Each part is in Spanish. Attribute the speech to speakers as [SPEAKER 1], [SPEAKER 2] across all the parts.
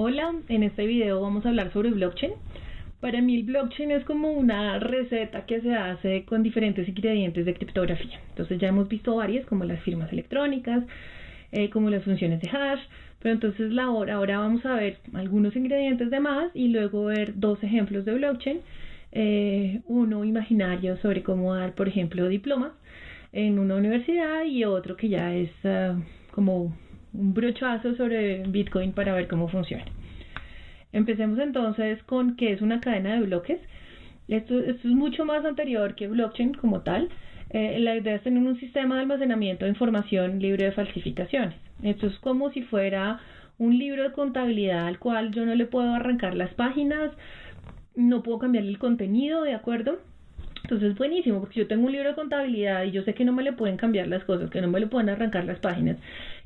[SPEAKER 1] Hola, en este video vamos a hablar sobre blockchain. Para mí el blockchain es como una receta que se hace con diferentes ingredientes de criptografía. Entonces ya hemos visto varias, como las firmas electrónicas, como las funciones de hash, pero entonces ahora vamos a ver algunos ingredientes de más y luego ver dos ejemplos de blockchain. Uno imaginario sobre cómo dar, por ejemplo, diplomas en una universidad y otro que ya es como un brochazo sobre Bitcoin para ver cómo funciona. Empecemos entonces con qué es una cadena de bloques. Esto es mucho más anterior que blockchain como tal. La idea es tener un sistema de almacenamiento de información libre de falsificaciones. Esto es como si fuera un libro de contabilidad al cual yo no le puedo arrancar las páginas, no puedo cambiarle el contenido, ¿de acuerdo? Entonces es buenísimo porque yo tengo un libro de contabilidad y yo sé que no me le pueden cambiar las cosas, que no me le pueden arrancar las páginas.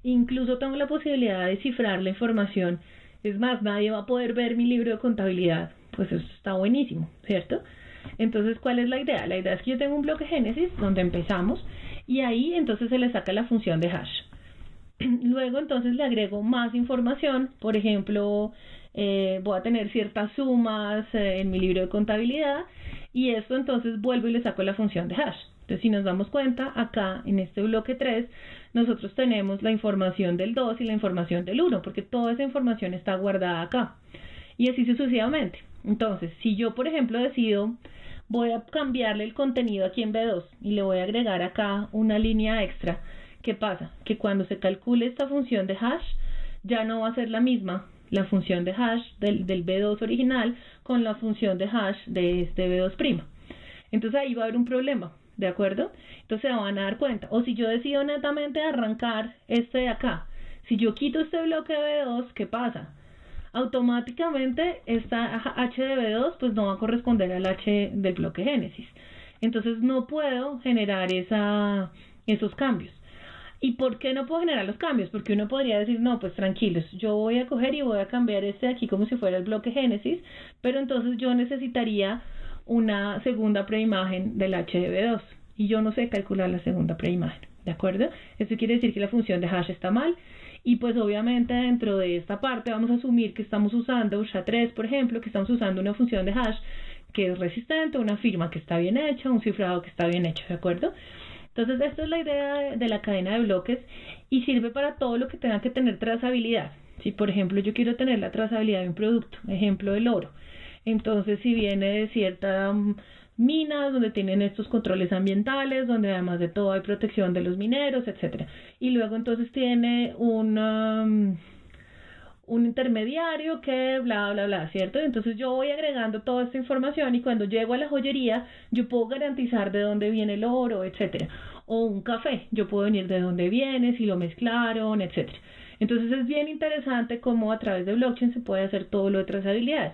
[SPEAKER 1] Incluso tengo la posibilidad de cifrar la información. Es más, nadie va a poder ver mi libro de contabilidad. Pues eso está buenísimo, ¿cierto? Entonces, ¿cuál es la idea? La idea es que yo tengo un bloque Génesis donde empezamos y ahí entonces se le saca la función de hash. Luego entonces le agrego más información, por ejemplo, voy a tener ciertas sumas en mi libro de contabilidad y esto entonces vuelvo y le saco la función de hash. Entonces si nos damos cuenta, acá en este bloque 3 nosotros tenemos la información del 2 y la información del 1 porque toda esa información está guardada acá y así sucesivamente. Entonces si yo por ejemplo decido voy a cambiarle el contenido aquí en B2 y le voy a agregar acá una línea extra, ¿qué pasa? Que cuando se calcule esta función de hash ya no va a ser la misma la función de hash del B2 original con la función de hash de este B2'. Entonces ahí va a haber un problema, ¿de acuerdo? Entonces se van a dar cuenta. O si yo decido netamente arrancar este de acá, si yo quito este bloque de B2, ¿qué pasa? Automáticamente esta H de B2 pues no va a corresponder al H del bloque Génesis. Entonces no puedo generar esos cambios. ¿Y por qué no puedo generar los cambios? Porque uno podría decir, no, pues tranquilos, yo voy a coger y voy a cambiar este de aquí como si fuera el bloque Génesis, pero entonces yo necesitaría una segunda preimagen del H de B2 y yo no sé calcular la segunda preimagen, ¿de acuerdo? Eso quiere decir que la función de hash está mal y pues obviamente dentro de esta parte vamos a asumir que estamos usando SHA-3, por ejemplo, que estamos usando una función de hash que es resistente, una firma que está bien hecha, un cifrado que está bien hecho, ¿de acuerdo? Entonces esta es la idea de la cadena de bloques y sirve para todo lo que tenga que tener trazabilidad. Si por ejemplo yo quiero tener la trazabilidad de un producto, ejemplo el oro, entonces si viene de ciertas minas donde tienen estos controles ambientales, donde además de todo hay protección de los mineros, etcétera, y luego entonces tiene un intermediario que bla bla bla, ¿cierto? Entonces yo voy agregando toda esta información y cuando llego a la joyería yo puedo garantizar de dónde viene el oro, etcétera. O un café, yo puedo venir de dónde viene, si lo mezclaron, etcétera. Entonces es bien interesante cómo a través de blockchain se puede hacer todo lo de trazabilidad.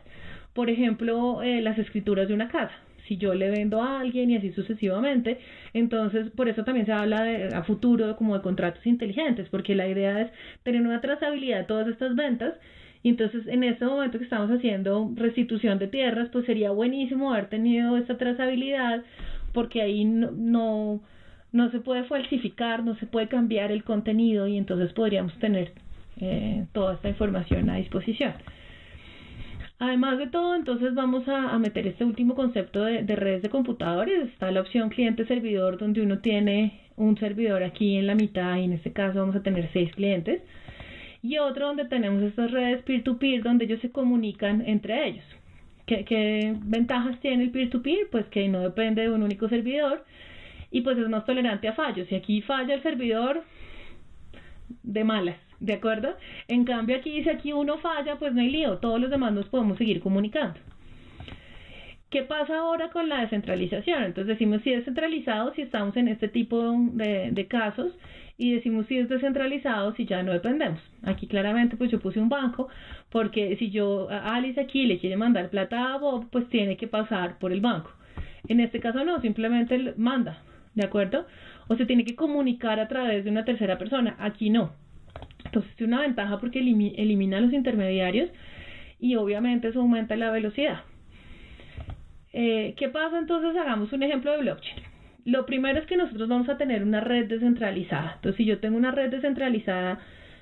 [SPEAKER 1] Por ejemplo, las escrituras de una casa. Si yo le vendo a alguien y así sucesivamente, entonces por eso también se habla a futuro como de contratos inteligentes, porque la idea es tener una trazabilidad de todas estas ventas y entonces en este momento que estamos haciendo restitución de tierras, pues sería buenísimo haber tenido esta trazabilidad porque ahí no se puede falsificar, no se puede cambiar el contenido y entonces podríamos tener toda esta información a disposición. Además de todo, entonces vamos a meter este último concepto de redes de computadores. Está la opción cliente-servidor, donde uno tiene un servidor aquí en la mitad y en este caso vamos a tener 6 clientes. Y otro donde tenemos estas redes peer-to-peer, donde ellos se comunican entre ellos. ¿Qué ventajas tiene el peer-to-peer? Pues que no depende de un único servidor y pues es más tolerante a fallos. Si aquí falla el servidor, de malas, ¿de acuerdo? En cambio aquí, si aquí uno falla, pues no hay lío, todos los demás nos podemos seguir comunicando. ¿Qué pasa ahora con la descentralización? Entonces decimos si es centralizado, si estamos en este tipo de casos, y decimos si es descentralizado, si ya no dependemos. Aquí claramente pues yo puse un banco, porque si yo a Alice aquí le quiere mandar plata a Bob, pues tiene que pasar por el banco. En este caso no, simplemente manda, ¿de acuerdo? O se tiene que comunicar a través de una tercera persona. Aquí no. Entonces es una ventaja porque elimina los intermediarios y obviamente eso aumenta la velocidad. ¿Qué pasa entonces? Hagamos un ejemplo de blockchain. Lo primero es que nosotros vamos a tener una red descentralizada. Entonces si yo tengo una red descentralizada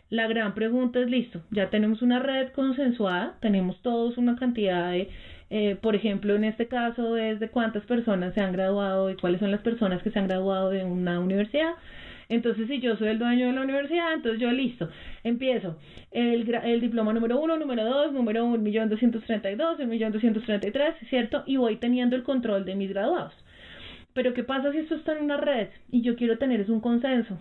[SPEAKER 1] La gran pregunta es, listo, ya tenemos una red consensuada, tenemos todos una cantidad de, por ejemplo, en este caso es de cuántas personas se han graduado y cuáles son las personas que se han graduado de una universidad. Entonces, si yo soy el dueño de la universidad, entonces yo listo, empiezo el diploma número 1, número 2, número 1.232, 1.233, ¿cierto? Y voy teniendo el control de mis graduados. Pero ¿qué pasa si esto está en una red y yo quiero tener es un consenso?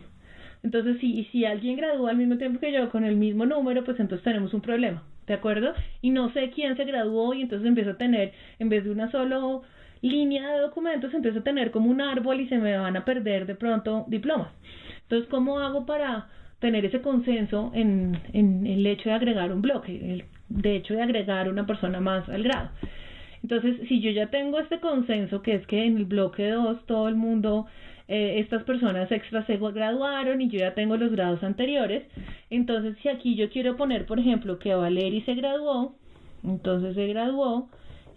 [SPEAKER 1] Entonces, si alguien gradúa al mismo tiempo que yo con el mismo número, pues entonces tenemos un problema, ¿de acuerdo? Y no sé quién se graduó y entonces empiezo a tener, en vez de una solo línea de documentos, empiezo a tener como un árbol y se me van a perder de pronto diplomas. Entonces, ¿cómo hago para tener ese consenso en el hecho de agregar un bloque, de hecho de agregar una persona más al grado? Entonces, si yo ya tengo este consenso, que es que en el bloque 2 todo el mundo, estas personas extras se graduaron y yo ya tengo los grados anteriores, entonces si aquí yo quiero poner, por ejemplo, que Valeri se graduó, entonces se graduó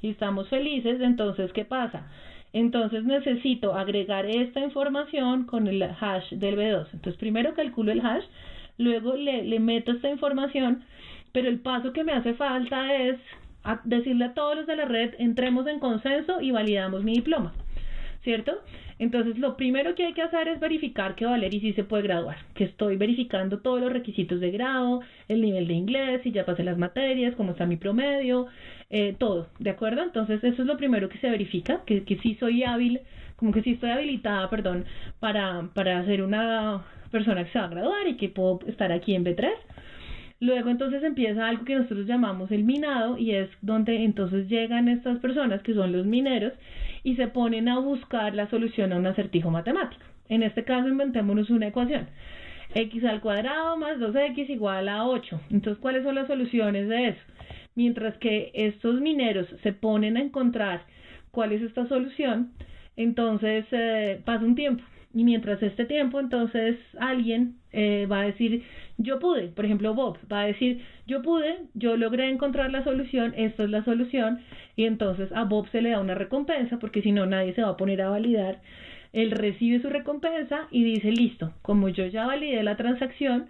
[SPEAKER 1] y estamos felices, entonces, ¿qué pasa? Entonces necesito agregar esta información con el hash del B2. Entonces primero calculo el hash, luego le meto esta información, pero el paso que me hace falta es decirle a todos los de la red, entremos en consenso y validamos mi diploma, ¿cierto? Entonces lo primero que hay que hacer es verificar que Valeri sí se puede graduar, que estoy verificando todos los requisitos de grado, el nivel de inglés, si ya pasé las materias, cómo está mi promedio, todo, ¿de acuerdo? Entonces eso es lo primero que se verifica, que sí soy hábil, como que sí estoy habilitada, perdón, para ser una persona que se va a graduar y que puedo estar aquí en B3. Luego entonces empieza algo que nosotros llamamos el minado y es donde entonces llegan estas personas que son los mineros y se ponen a buscar la solución a un acertijo matemático. En este caso inventémonos una ecuación. X al cuadrado más 2x igual a 8. Entonces, ¿cuáles son las soluciones de eso? Mientras que estos mineros se ponen a encontrar cuál es esta solución, entonces pasa un tiempo. Y mientras este tiempo, entonces alguien va a decir, yo pude, por ejemplo Bob, va a decir, yo pude, yo logré encontrar la solución, esta es la solución, y entonces a Bob se le da una recompensa, porque si no nadie se va a poner a validar. Él recibe su recompensa y dice, listo, como yo ya validé la transacción,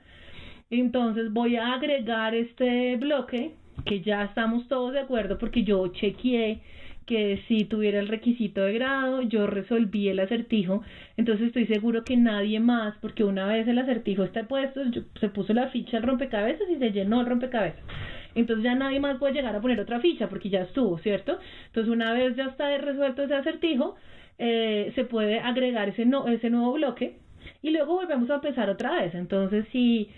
[SPEAKER 1] entonces voy a agregar este bloque, que ya estamos todos de acuerdo, porque yo chequeé que si tuviera el requisito de grado, yo resolví el acertijo, entonces estoy seguro que nadie más, porque una vez el acertijo está puesto, se puso la ficha al rompecabezas y se llenó el rompecabezas. Entonces ya nadie más puede llegar a poner otra ficha, porque ya estuvo, ¿cierto? Entonces una vez ya está resuelto ese acertijo, se puede agregar ese nuevo bloque, y luego volvemos a empezar otra vez. Entonces si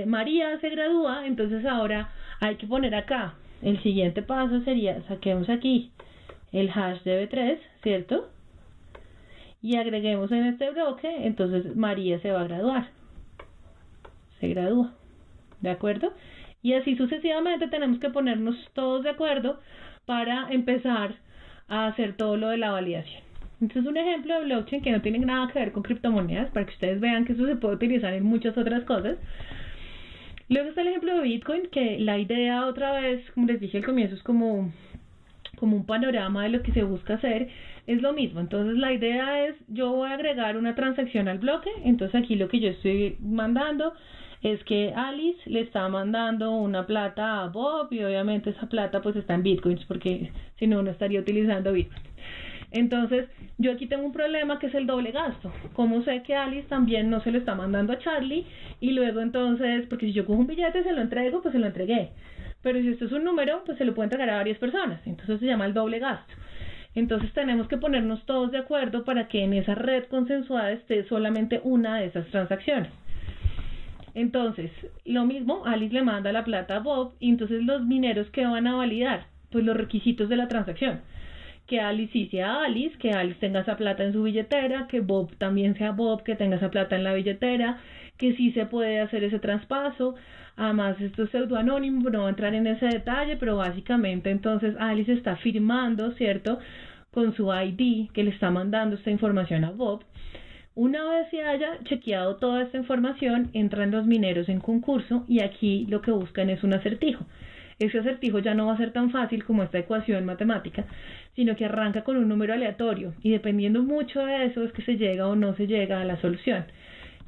[SPEAKER 1] María se gradúa, entonces ahora hay que poner acá, el siguiente paso sería, saquemos aquí el hash de B3, ¿cierto? Y agreguemos en este bloque, entonces María se va a graduar. Se gradúa, ¿de acuerdo? Y así sucesivamente tenemos que ponernos todos de acuerdo para empezar a hacer todo lo de la validación. Entonces un ejemplo de blockchain que no tiene nada que ver con criptomonedas, para que ustedes vean que eso se puede utilizar en muchas otras cosas. Luego está el ejemplo de Bitcoin, que la idea otra vez, como les dije al comienzo, es como un panorama de lo que se busca hacer, es lo mismo. Entonces la idea es, yo voy a agregar una transacción al bloque, entonces aquí lo que yo estoy mandando es que Alice le está mandando una plata a Bob y obviamente esa plata pues está en Bitcoins, porque si no, no estaría utilizando Bitcoin. Entonces, yo aquí tengo un problema que es el doble gasto. ¿Cómo sé que Alice también no se lo está mandando a Charlie? Y luego entonces, porque si yo cojo un billete y se lo entrego, pues se lo entregué. Pero si esto es un número, pues se lo puede entregar a varias personas. Entonces se llama el doble gasto. Entonces tenemos que ponernos todos de acuerdo para que en esa red consensuada esté solamente una de esas transacciones. Entonces, lo mismo, Alice le manda la plata a Bob y entonces los mineros que van a validar, pues los requisitos de la transacción. Que Alice sí sea Alice, que Alice tenga esa plata en su billetera, que Bob también sea Bob, que tenga esa plata en la billetera, que sí se puede hacer ese traspaso. Además, esto es pseudoanónimo, no voy a entrar en ese detalle, pero básicamente entonces Alice está firmando, ¿cierto?, con su ID que le está mandando esta información a Bob. Una vez se haya chequeado toda esta información, entran los mineros en concurso y aquí lo que buscan es un acertijo. Ese acertijo ya no va a ser tan fácil como esta ecuación matemática, sino que arranca con un número aleatorio y dependiendo mucho de eso es que se llega o no se llega a la solución.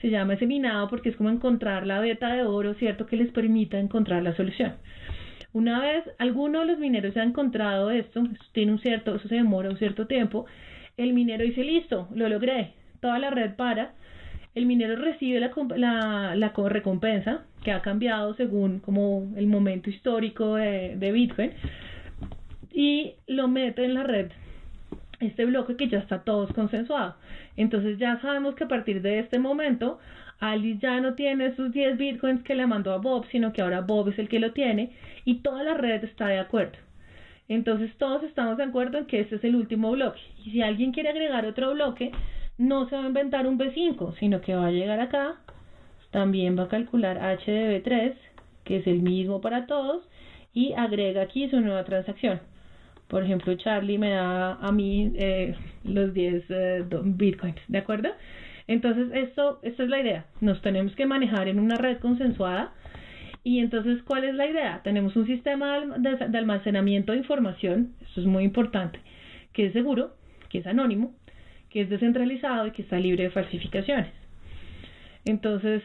[SPEAKER 1] se llama ese minado porque es como encontrar la veta de oro, ¿cierto?, que les permita encontrar la solución. Una vez alguno de los mineros ha encontrado esto eso se demora un cierto tiempo, el minero dice, listo, lo logré, toda la red para, el minero recibe la recompensa, que ha cambiado según como el momento histórico de Bitcoin, y lo mete en la red, este bloque que ya está todos consensuado. Entonces ya sabemos que a partir de este momento, Alice ya no tiene esos 10 bitcoins que le mandó a Bob, sino que ahora Bob es el que lo tiene, y toda la red está de acuerdo. Entonces todos estamos de acuerdo en que este es el último bloque. Y si alguien quiere agregar otro bloque, no se va a inventar un B5, sino que va a llegar acá, también va a calcular H de B3, que es el mismo para todos, y agrega aquí su nueva transacción. Por ejemplo, Charlie me da a mí los 10 bitcoins, ¿de acuerdo? Entonces, esta es la idea. Nos tenemos que manejar en una red consensuada. Y entonces, ¿cuál es la idea? Tenemos un sistema de almacenamiento de información, esto es muy importante, que es seguro, que es anónimo, que es descentralizado y que está libre de falsificaciones. Entonces,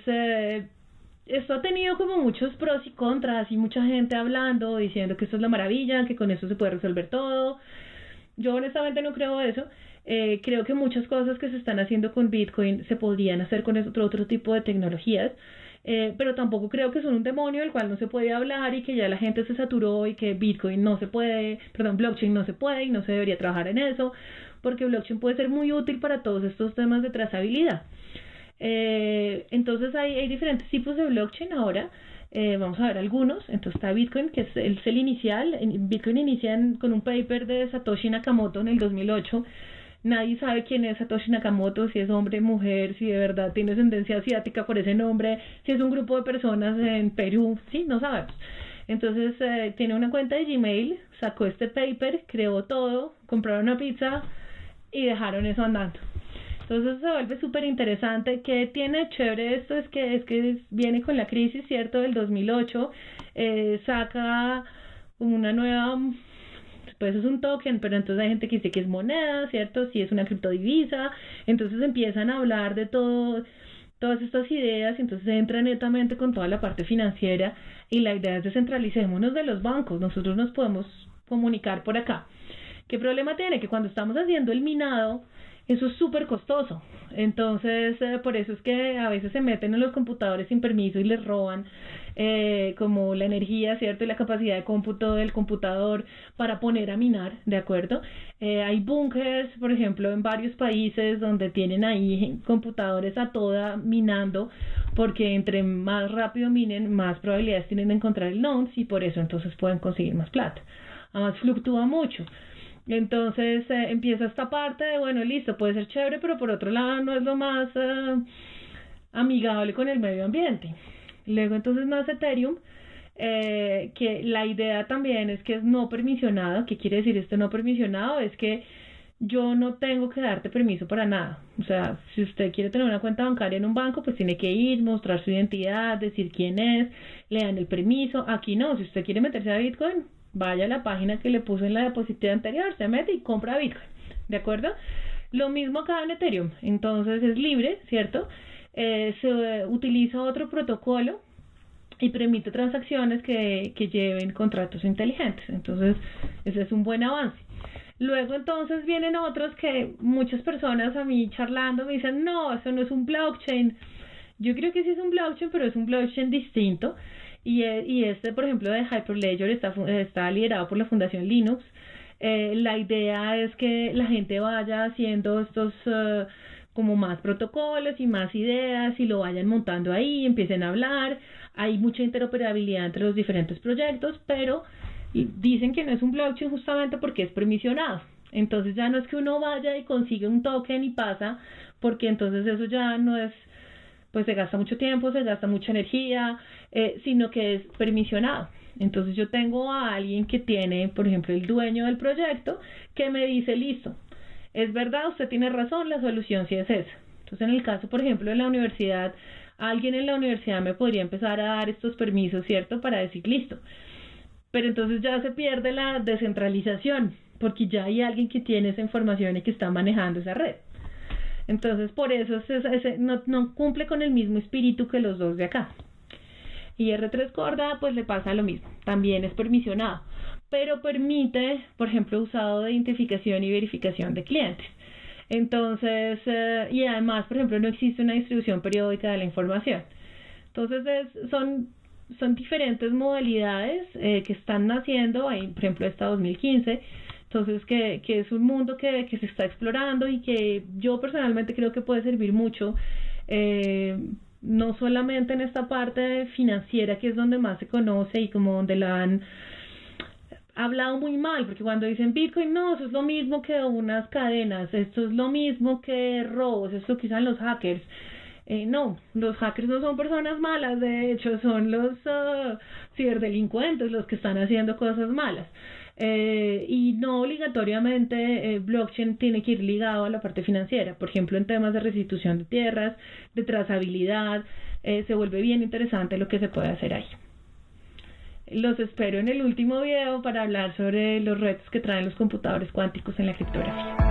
[SPEAKER 1] esto ha tenido como muchos pros y contras y mucha gente hablando, diciendo que esto es la maravilla, que con esto se puede resolver todo. Yo honestamente no creo eso. Creo que muchas cosas que se están haciendo con Bitcoin se podrían hacer con otro tipo de tecnologías, pero tampoco creo que son un demonio del cual no se puede hablar y que ya la gente se saturó y que blockchain no se puede y no se debería trabajar en eso, porque blockchain puede ser muy útil para todos estos temas de trazabilidad. Entonces hay diferentes tipos de blockchain ahora. Vamos a ver algunos. Entonces está Bitcoin, que es el inicial. Bitcoin inicia con un paper de Satoshi Nakamoto en el 2008. Nadie sabe quién es Satoshi Nakamoto, si es hombre, mujer, si de verdad tiene ascendencia asiática por ese nombre, si es un grupo de personas en Perú, sí, no sabemos. Entonces tiene una cuenta de Gmail, sacó este paper, creó todo, compraron una pizza y dejaron eso andando. Entonces se vuelve súper interesante. ¿Qué tiene chévere esto? Es que viene con la crisis, ¿cierto?, del 2008, saca una nueva, pues es un token, pero entonces hay gente que dice que es moneda, ¿cierto?, si es una criptodivisa, entonces empiezan a hablar de todas estas ideas, y entonces entra netamente con toda la parte financiera, y la idea es descentralicémonos de los bancos, nosotros nos podemos comunicar por acá. ¿Qué problema tiene? Que cuando estamos haciendo el minado, eso es súper costoso. Entonces, por eso es que a veces se meten en los computadores sin permiso y les roban como la energía, ¿cierto?, y la capacidad de cómputo del computador para poner a minar, ¿de acuerdo? Hay búnkers, por ejemplo, en varios países donde tienen ahí computadores a toda minando, porque entre más rápido minen, más probabilidades tienen de encontrar el nonce, y por eso entonces pueden conseguir más plata. Además, fluctúa mucho. Entonces empieza esta parte de, bueno, listo, puede ser chévere, pero por otro lado no es lo más amigable con el medio ambiente. Luego entonces nace Ethereum, que la idea también es que es no permisionado. ¿Qué quiere decir esto no permisionado? Es que yo no tengo que darte permiso para nada. O sea, si usted quiere tener una cuenta bancaria en un banco, pues tiene que ir, mostrar su identidad, decir quién es, le dan el permiso. Aquí no, si usted quiere meterse a Bitcoin, vaya a la página que le puso en la diapositiva anterior, se mete y compra Bitcoin, ¿de acuerdo? Lo mismo acá en Ethereum, entonces es libre, ¿cierto? Se utiliza otro protocolo y permite transacciones que lleven contratos inteligentes, entonces ese es un buen avance. Luego entonces vienen otros que muchas personas a mí charlando me dicen, no, eso no es un blockchain. Yo creo que sí es un blockchain, pero es un blockchain distinto. Y este, por ejemplo, de Hyperledger está liderado por la Fundación Linux. La idea es que la gente vaya haciendo estos como más protocolos y más ideas y lo vayan montando ahí, empiecen a hablar. Hay mucha interoperabilidad entre los diferentes proyectos, pero dicen que no es un blockchain justamente porque es permisionado. Entonces ya no es que uno vaya y consigue un token y pasa, porque entonces eso ya no es, pues se gasta mucho tiempo, se gasta mucha energía, sino que es permisionado. Entonces yo tengo a alguien que tiene, por ejemplo, el dueño del proyecto, que me dice, listo, es verdad, usted tiene razón, la solución sí es esa. Entonces en el caso, por ejemplo, de la universidad, alguien en la universidad me podría empezar a dar estos permisos, ¿cierto?, para decir, listo. Pero entonces ya se pierde la descentralización, porque ya hay alguien que tiene esa información y que está manejando esa red. Entonces, por eso no cumple con el mismo espíritu que los dos de acá. Y R3 Corda, pues le pasa lo mismo, también es permisionado, pero permite, por ejemplo, usado de identificación y verificación de clientes. Entonces, y además, por ejemplo, no existe una distribución periódica de la información. Entonces, son diferentes modalidades que están naciendo, hay, por ejemplo, esta 2015, entonces que es un mundo que se está explorando y que yo personalmente creo que puede servir mucho, no solamente en esta parte financiera, que es donde más se conoce y como donde la han hablado muy mal, porque cuando dicen Bitcoin, no, eso es lo mismo que unas cadenas, esto es lo mismo que robos, esto que usan los hackers. No, los hackers no son personas malas, de hecho son los ciberdelincuentes los que están haciendo cosas malas. Y no obligatoriamente blockchain tiene que ir ligado a la parte financiera, por ejemplo en temas de restitución de tierras, de trazabilidad, se vuelve bien interesante lo que se puede hacer ahí. Los espero en el último video para hablar sobre los retos que traen los computadores cuánticos en la criptografía.